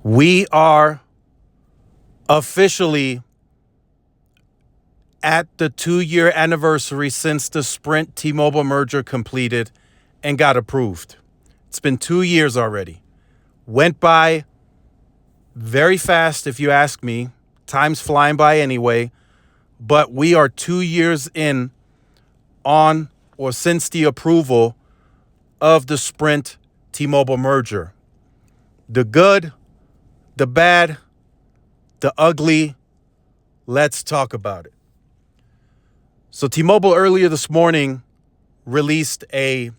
We are officially at the 2-year anniversary since the Sprint T-Mobile merger completed and got approved. It's been 2 years already. Went by very fast, if you ask me. Time's flying by anyway. But we are 2 years in on or since the approval of the Sprint T-Mobile merger. The good, the bad, the ugly. Let's talk about it. So T-Mobile earlier this morning released an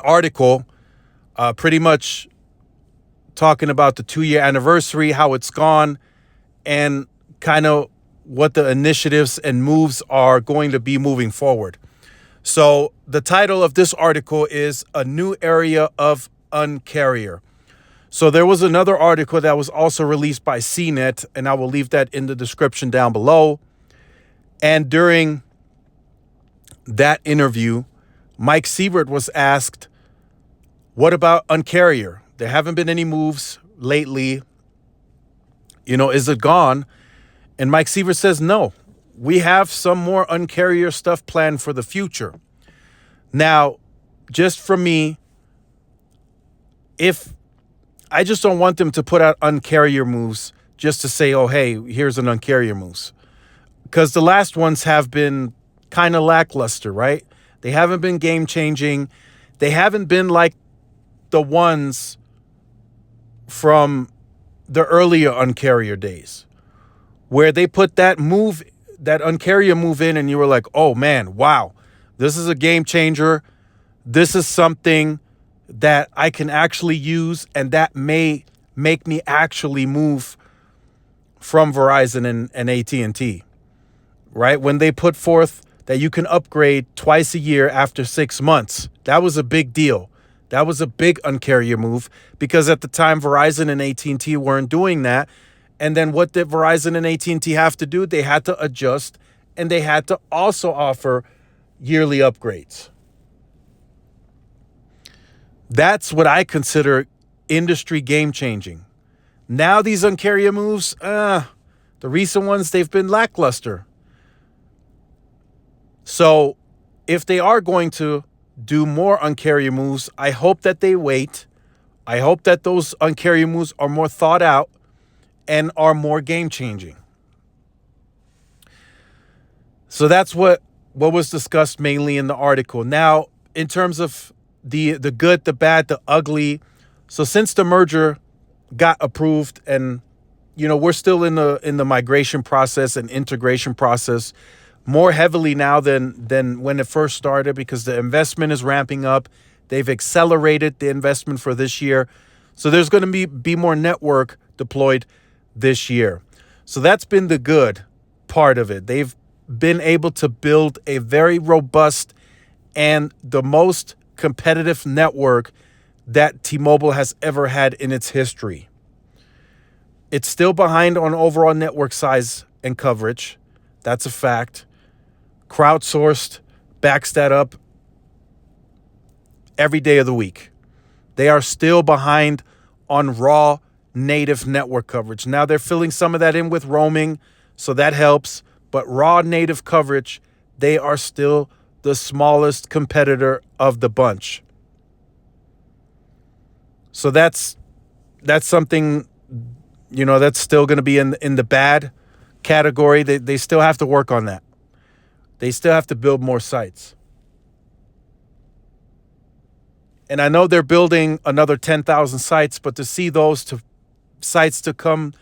article pretty much talking about the 2-year anniversary, how it's gone, and kind of what the initiatives and moves are going to be moving forward. So the title of this article is A New Area of Uncarrier. So there was another article that was also released by CNET, and I will leave that in the description down below. And during that interview, Mike Sievert was asked, what about Uncarrier? There haven't been any moves lately. Is it gone? And Mike Sievert says, no, we have some more Uncarrier stuff planned for the future. Now, just from me, if I just don't want them to put out Uncarrier moves just to say, oh, hey, here's an Uncarrier moves. Because the last ones have been kind of lackluster, right? They haven't been game-changing. They haven't been like the ones from the earlier Uncarrier days, where they put that Uncarrier move in, and you were like, oh, man, wow, this is a game changer. This is something that I can actually use, and that may make me actually move from Verizon and AT&T. Right? When they put forth that you can upgrade twice a year after 6 months, that was a big deal. That was a big Uncarrier move, because at the time Verizon and AT&T weren't doing that. And then what did Verizon and AT&T have to do? They had to adjust, and they had to also offer yearly upgrades. That's what I consider industry game changing. Now these Uncarrier moves, the recent ones, they've been lackluster. So if they are going to do more Uncarrier moves, I hope that they wait. I hope that those Uncarrier moves are more thought out and are more game-changing. So that's what was discussed mainly in the article. Now, in terms of the good, the bad, the ugly, so since the merger got approved, and we're still in the migration process and integration process, more heavily now than when it first started, because the investment is ramping up. They've accelerated the investment for this year. So there's going to be more network deployed this year. So that's been the good part of it. They've been able to build a very robust and the most competitive network that T-Mobile has ever had in its history. It's still behind on overall network size and coverage. That's a fact. Crowdsourced backs that up every day of the week. They are still behind on raw native network coverage. Now they're filling some of that in with roaming, so that helps. But raw native coverage, they are still the smallest competitor of the bunch. So that's something, that's still going to be in the bad category. They still have to work on that. They still have to build more sites. And I know they're building another 10,000 sites, but to see those sites to come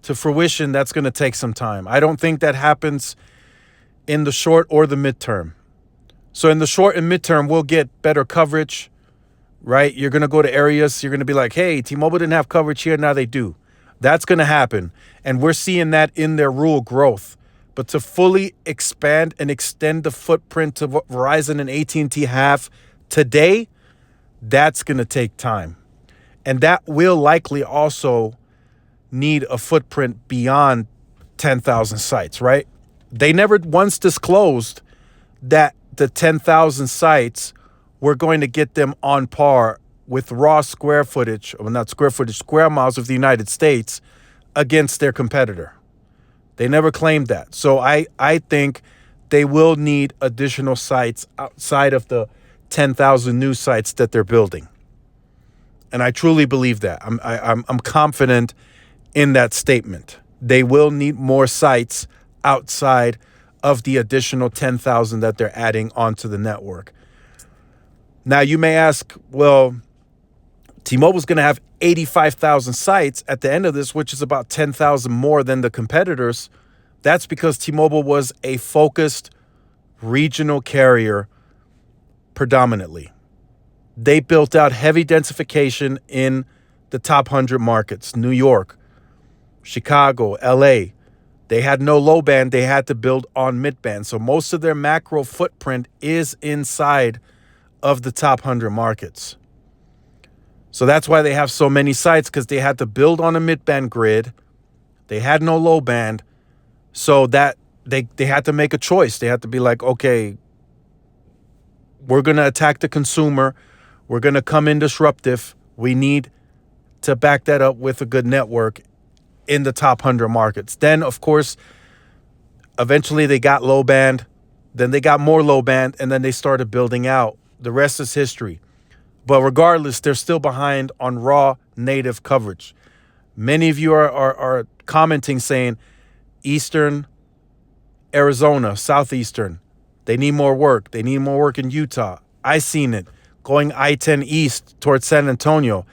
to fruition, that's going to take some time. I don't think that happens in the short or the midterm. So in the short and midterm, we'll get better coverage, right? You're going to go to areas, you're going to be like, hey, T-Mobile didn't have coverage here, now they do. That's going to happen. And we're seeing that in their rural growth. But to fully expand and extend the footprint to what Verizon and AT&T have today, that's going to take time. And that will likely also need a footprint beyond 10,000 sites, right? They never once disclosed that the 10,000 sites were going to get them on par with raw square footage, well, not square footage, square miles of the United States against their competitor. They never claimed that. So I think they will need additional sites outside of the 10,000 new sites that they're building. And I truly believe that. I'm confident in that statement. They will need more sites outside of the additional 10,000 that they're adding onto the network. Now, you may ask, well, T-Mobile's going to have 85,000 sites at the end of this, which is about 10,000 more than the competitors. That's because T-Mobile was a focused regional carrier predominantly. They built out heavy densification in the top 100 markets, New York, Chicago, LA. They had no low band. They had to build on mid band. So most of their macro footprint is inside of the top 100 markets. So that's why they have so many sites, because they had to build on a mid band grid. They had no low band. So that they had to make a choice. They had to be like, okay, we're going to attack the consumer. We're going to come in disruptive. We need to back that up with a good network in the top 100 markets. Then, of course, eventually they got low band. Then they got more low band, and then they started building out. The rest is history. But regardless, they're still behind on raw native coverage. Many of you are commenting saying Eastern Arizona, Southeastern, they need more work. They need more work in Utah. I seen it going I-10 east towards San Antonio.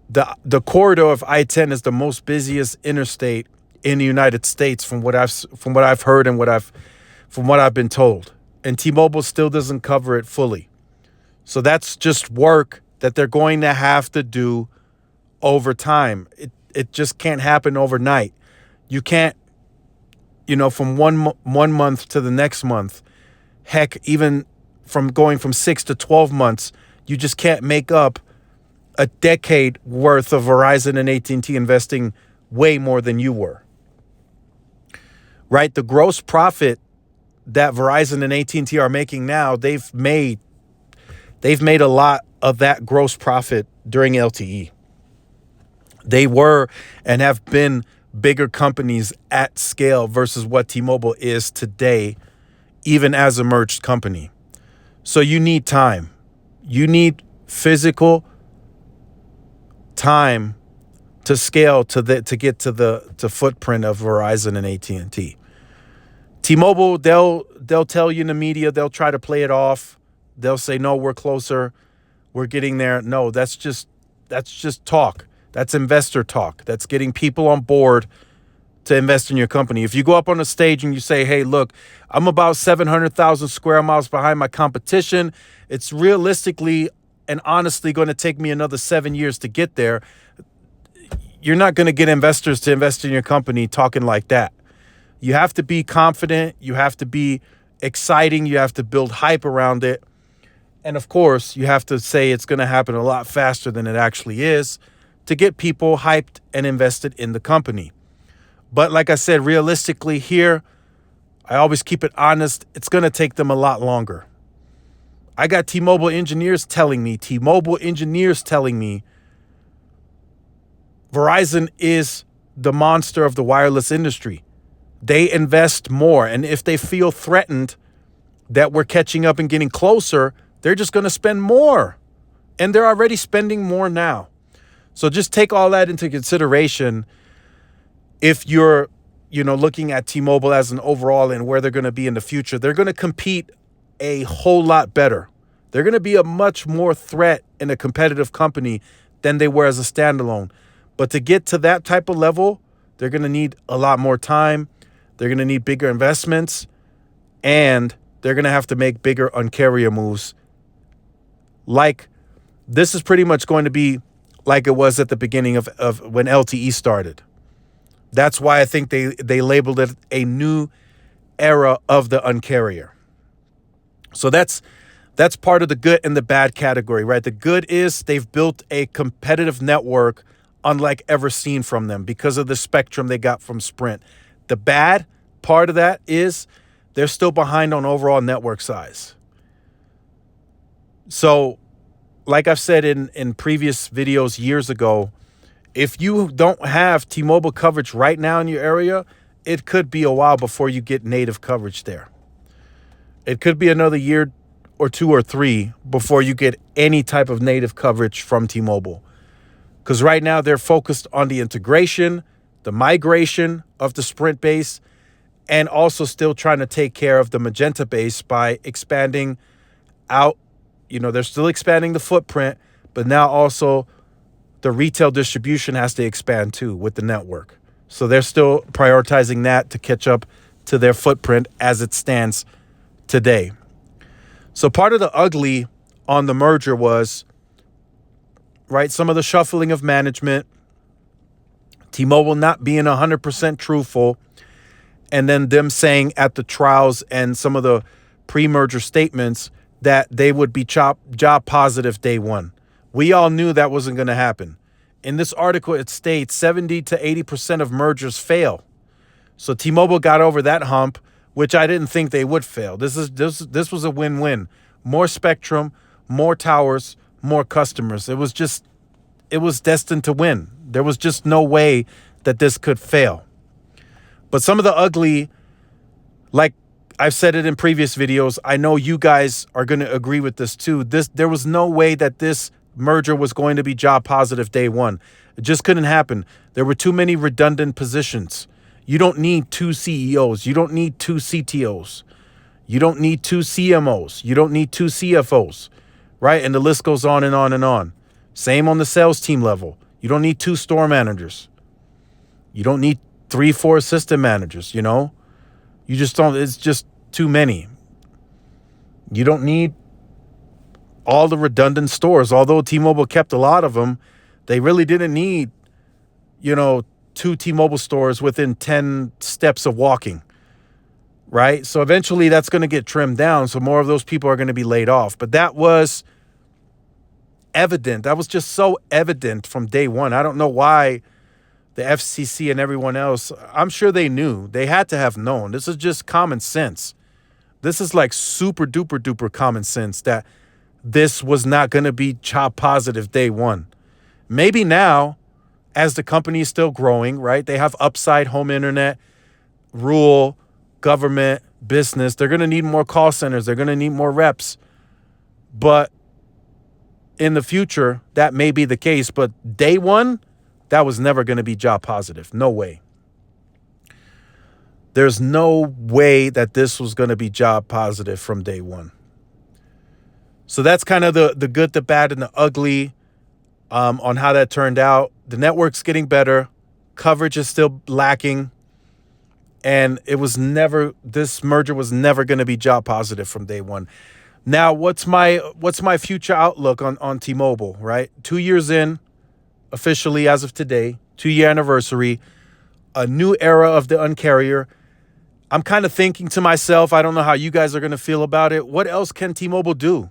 The corridor of I-10 is the most busiest interstate in the United States from what I've heard and from what I've been told. And T-Mobile still doesn't cover it fully. So that's just work that they're going to have to do over time. It just can't happen overnight. You can't, from one month to the next month. Heck, even from going from 6 to 12 months, you just can't make up a decade worth of Verizon and AT&T investing way more than you were. Right? The gross profit that Verizon and AT&T are making now, they've made a lot of that gross profit during LTE. They were and have been bigger companies at scale versus what T-Mobile is today, even as a merged company. So you need time. You need physical time to scale to get to the footprint of Verizon and AT&T. T-Mobile, they'll tell you in the media, they'll try to play it off. They'll say, no, we're closer. We're getting there. No, that's just talk. That's investor talk. That's getting people on board to invest in your company. If you go up on a stage and you say, hey, look, I'm about 700,000 square miles behind my competition. It's realistically and honestly going to take me another 7 years to get there. You're not going to get investors to invest in your company talking like that. You have to be confident. You have to be exciting. You have to build hype around it. And of course, you have to say it's going to happen a lot faster than it actually is to get people hyped and invested in the company. But like I said, realistically here, I always keep it honest. It's going to take them a lot longer. I got T-Mobile engineers telling me Verizon is the monster of the wireless industry. They invest more. And if they feel threatened that we're catching up and getting closer, they're just going to spend more. And they're already spending more now. So just take all that into consideration if you're, looking at T-Mobile as an overall and where they're going to be in the future. They're going to compete a whole lot better. They're going to be a much more threat in a competitive company than they were as a standalone. But to get to that type of level, they're going to need a lot more time. They're going to need bigger investments. And they're going to have to make bigger Un-carrier moves. Like, this is pretty much going to be like it was at the beginning of when LTE started. That's why I think they labeled it a new era of the Un-carrier. So that's part of the good and the bad category, right? The good is they've built a competitive network unlike ever seen from them because of the spectrum they got from Sprint. The bad part of that is they're still behind on overall network size. So, like I've said in previous videos years ago, if you don't have T-Mobile coverage right now in your area, it could be a while before you get native coverage there. It could be another year or 2 or 3 before you get any type of native coverage from T-Mobile. Because right now they're focused on the integration, the migration of the Sprint base, and also still trying to take care of the Magenta base by expanding out. They're still expanding the footprint, but now also the retail distribution has to expand too with the network. So they're still prioritizing that to catch up to their footprint as it stands today. So part of the ugly on the merger was, right, some of the shuffling of management, T-Mobile not being 100% truthful, and then them saying at the trials and some of the pre-merger statements that they would be job positive day one. We all knew that wasn't going to happen. In this article, it states 70 to 80% of mergers fail. So T-Mobile got over that hump, which I didn't think they would fail. This was a win-win. More spectrum, more towers, more customers. It was destined to win. There was just no way that this could fail. But some of the ugly, like I've said it in previous videos, I know you guys are going to agree with this too. There was no way that this merger was going to be job positive day one. It just couldn't happen. There were too many redundant positions. You don't need 2 CEOs. You don't need 2 CTOs. You don't need 2 CMOs. You don't need 2 CFOs, right? And the list goes on and on and on. Same on the sales team level. You don't need 2 store managers. You don't need 3, 4 assistant managers, You just don't. It's just too many. You don't need all the redundant stores. Although T-Mobile kept a lot of them, they really didn't need, 2 T-Mobile stores within 10 steps of walking, right? So eventually that's going to get trimmed down. So more of those people are going to be laid off. But that was evident. That was just so evident from day one. I don't know why the FCC and everyone else, I'm sure they knew. They had to have known. This is just common sense. This is like super duper duper common sense that this was not going to be job positive day one. Maybe now, as the company is still growing, right? They have upside home internet, rural, government, business. They're going to need more call centers. They're going to need more reps. But in the future, that may be the case. But day one, that was never going to be job positive. No way. There's no way that this was going to be job positive from day one. So that's kind of the good, the bad, and the ugly on how that turned out. The network's getting better. Coverage is still lacking. And this merger was never going to be job positive from day one. Now, what's my future outlook on T-Mobile, right? 2 years in, officially as of today, 2-year anniversary, a new era of the Un-carrier. I'm kind of thinking to myself, I don't know how you guys are going to feel about it. What else can T-Mobile do?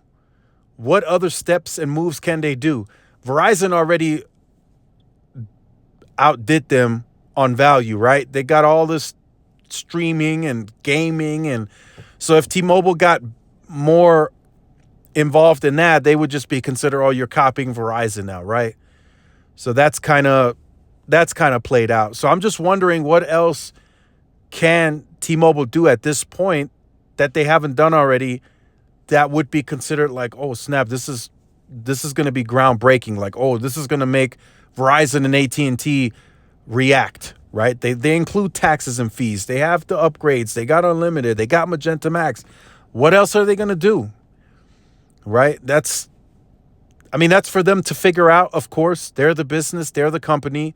What other steps and moves can they do? Verizon already outdid them on value, right? They got all this streaming and gaming. And so if T-Mobile got more involved in that, they would just be considered, oh, you're copying Verizon now, right? So that's kind of played out. So I'm just wondering, what else can T-Mobile do at this point that they haven't done already that would be considered like, oh, snap, this is going to be groundbreaking. Like, oh, this is going to make Verizon and AT&T react, right? They include taxes and fees. They have the upgrades. They got unlimited. They got Magenta Max. What else are they going to do, right? That's for them to figure out, of course. They're the business. They're the company.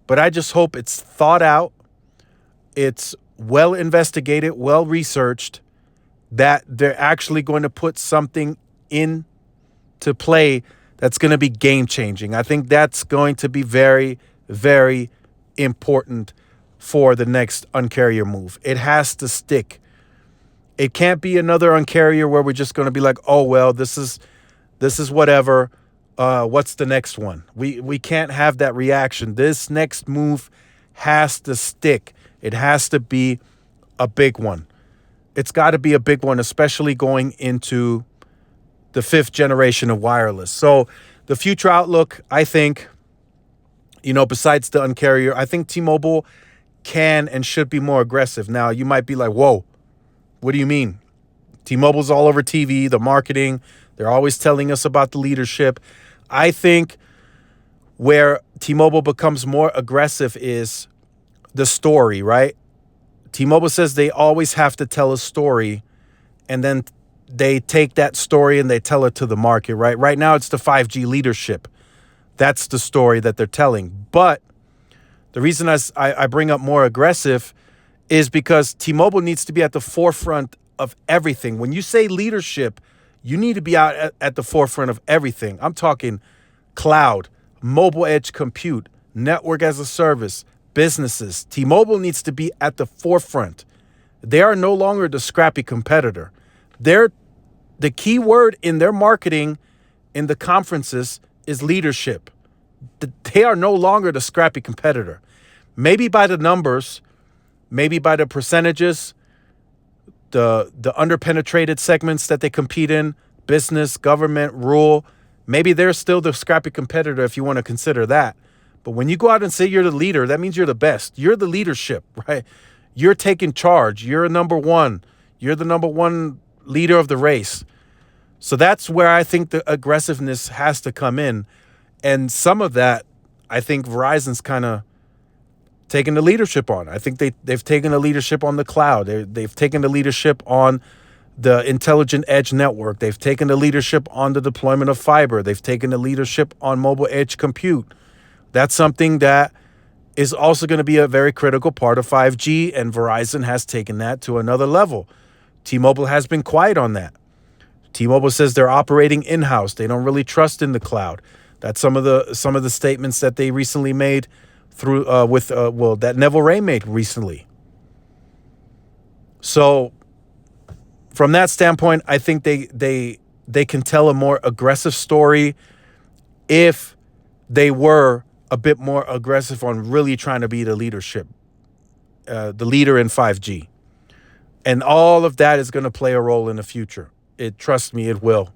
But I just hope it's thought out. It's well investigated, well researched, that they're actually going to put something into play that's going to be game changing. I think that's going to be very, very important for the next Un-carrier move. It has to stick. It can't be another Un-carrier where we're just going to be like, oh, well, this is whatever. What's the next one? We can't have that reaction. This next move has to stick. It has to be a big one. It's got to be a big one, especially going into the fifth generation of wireless. So the future outlook, I think, besides the Un-carrier, I think T-Mobile can and should be more aggressive. Now, you might be like, whoa, what do you mean? T-Mobile's all over TV, the marketing. They're always telling us about the leadership. I think where T-Mobile becomes more aggressive is the story, right? T-Mobile says they always have to tell a story, and then they take that story and they tell it to the market, right? Right now, it's the 5G leadership. That's the story that they're telling. But the reason I bring up more aggressive is because T-Mobile needs to be at the forefront of everything. When you say leadership, you need to be out at the forefront of everything. I'm talking cloud, mobile edge compute, network as a service, businesses. T-Mobile needs to be at the forefront. They are no longer the scrappy competitor. They're the key word in their marketing in the conferences is leadership. They are no longer the scrappy competitor. Maybe by the numbers, maybe by the percentages, the underpenetrated segments that they compete in, business, government, rural, maybe they're still the scrappy competitor if you want to consider that. But when you go out and say you're the leader, that means you're the best. You're the leadership, right? You're taking charge. You're number one. You're the number one leader of the race. So that's where I think the aggressiveness has to come in. And some of that, I think Verizon's kind of taken the leadership on. I think they've taken the leadership on the cloud. They've taken the leadership on the intelligent edge network. They've taken the leadership on the deployment of fiber. They've taken the leadership on mobile edge compute. That's something that is also going to be a very critical part of 5G, and Verizon has taken that to another level. T-Mobile has been quiet on that. T-Mobile says they're operating in-house. They don't really trust in the cloud. That's some of the statements that they recently made through that Neville Ray made recently. So from that standpoint, I think they can tell a more aggressive story if they were a bit more aggressive on really trying to be the leadership, the leader in 5G. And all of that is going to play a role in the future. Trust me, it will.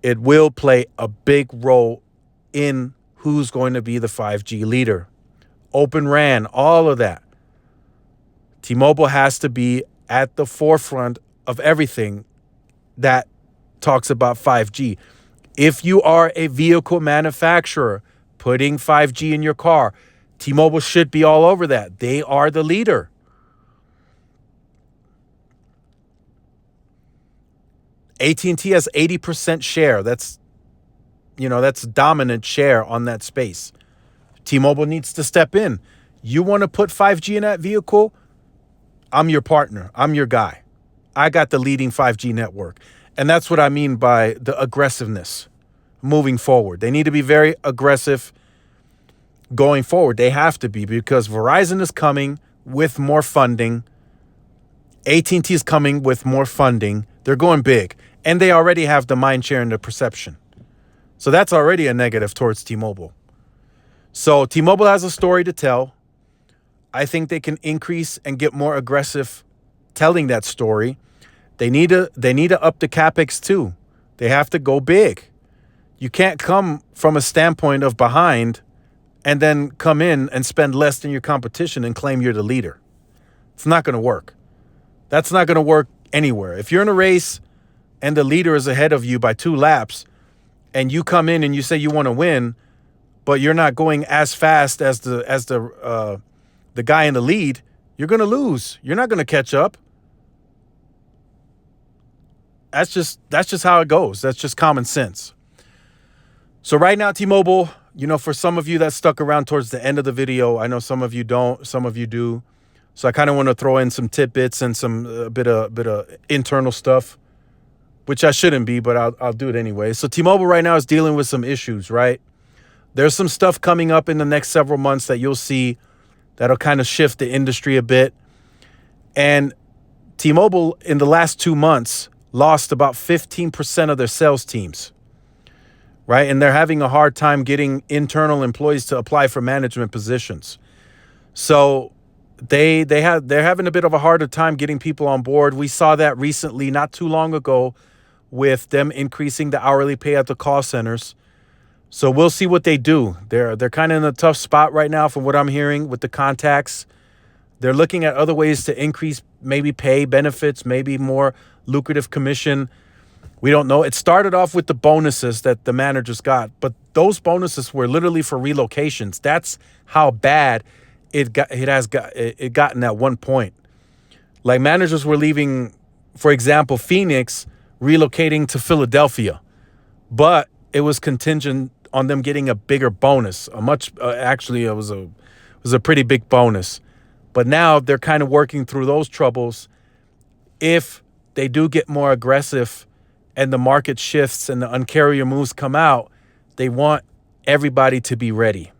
It will play a big role in who's going to be the 5G leader. Open RAN, all of that. T-Mobile has to be at the forefront of everything that talks about 5G. If you are a vehicle manufacturer putting 5G in your car, T-Mobile should be all over that. They are the leader. AT&T has 80% share. That's dominant share on that space. T-Mobile needs to step in. You want to put 5G in that vehicle? I'm your partner. I'm your guy. I got the leading 5G network. And that's what I mean by the aggressiveness moving forward. They need to be very aggressive going forward. They have to be, because Verizon is coming with more funding. AT&T is coming with more funding. They're going big. And they already have the mind share and the perception. So that's already a negative towards T-Mobile. So T-Mobile has a story to tell. I think they can increase and get more aggressive telling that story. They need to up the CapEx too. They have to go big. You can't come from a standpoint of behind and then come in and spend less than your competition and claim you're the leader. It's not going to work. That's not going to work anywhere. If you're in a race and the leader is ahead of you by 2 laps, and you come in and you say you want to win, but you're not going as fast as the guy in the lead, you're going to lose. You're not going to catch up. That's just how it goes. That's just common sense. So right now, T-Mobile, for some of you that stuck around towards the end of the video, I know some of you don't, some of you do. So I kind of want to throw in some tidbits and a bit of internal stuff, which I shouldn't be, but I'll do it anyway. So T-Mobile right now is dealing with some issues, right? There's some stuff coming up in the next several months that you'll see that'll kind of shift the industry a bit. And T-Mobile in the last 2 months lost about 15% of their sales teams, right? And they're having a hard time getting internal employees to apply for management positions. So they're having a bit of a harder time getting people on board. We saw that recently, not too long ago, with them increasing the hourly pay at the call centers. So we'll see what they do. They're kind of in a tough spot right now from what I'm hearing with the contacts. They're looking at other ways to increase maybe pay, benefits, maybe more lucrative commission. We don't know. It started off with the bonuses that the managers got, but those bonuses were literally for relocations. That's how bad it gotten at one point. Like managers were leaving, for example, Phoenix, relocating to Philadelphia, but it was contingent on them getting a bigger bonus. Actually, it was a pretty big bonus. But now they're kind of working through those troubles. If they do get more aggressive and the market shifts and the uncarrier moves come out, they want everybody to be ready.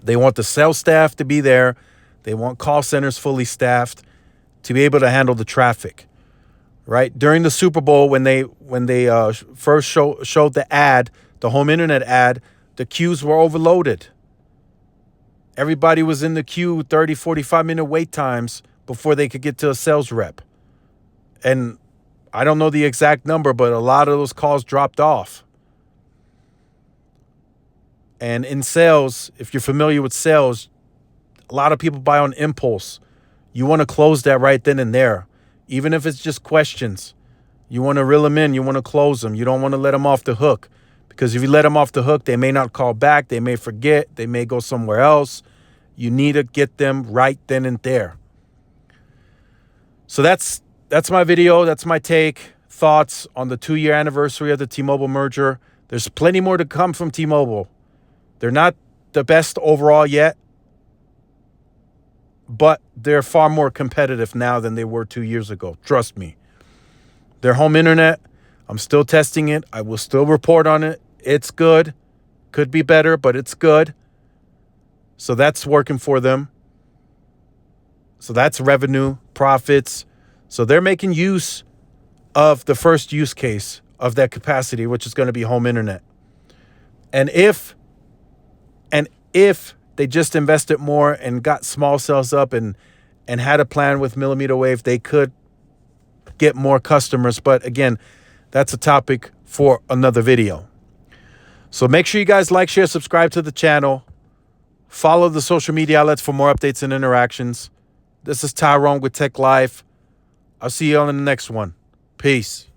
They want the sales staff to be there. They want call centers fully staffed to be able to handle the traffic. Right? During the Super Bowl, when they first showed the ad, the home internet ad, the queues were overloaded. Everybody was in the queue, 30, 45-minute wait times before they could get to a sales rep. And I don't know the exact number, but a lot of those calls dropped off. And in sales, if you're familiar with sales, a lot of people buy on impulse. You want to close that right then and there. Even if it's just questions, you want to reel them in. You want to close them. You don't want to let them off the hook. Because if you let them off the hook, they may not call back. They may forget. They may go somewhere else. You need to get them right then and there. So that's my video. That's my take. Thoughts on the 2-year anniversary of the T-Mobile merger. There's plenty more to come from T-Mobile. They're not the best overall yet, but they're far more competitive now than they were 2 years ago. Trust me. Their home internet, I'm still testing it. I will still report on it. It's good. Could be better, but it's good. So that's working for them. So that's revenue, profits. So they're making use of the first use case of that capacity, which is going to be home internet. And if they just invested more and got small cells up and had a plan with millimeter wave, they could get more customers. But again, that's a topic for another video. So make sure you guys like, share, subscribe to the channel. Follow the social media outlets for more updates and interactions. This is Tyrone with Tech Life. I'll see you on the next one. Peace.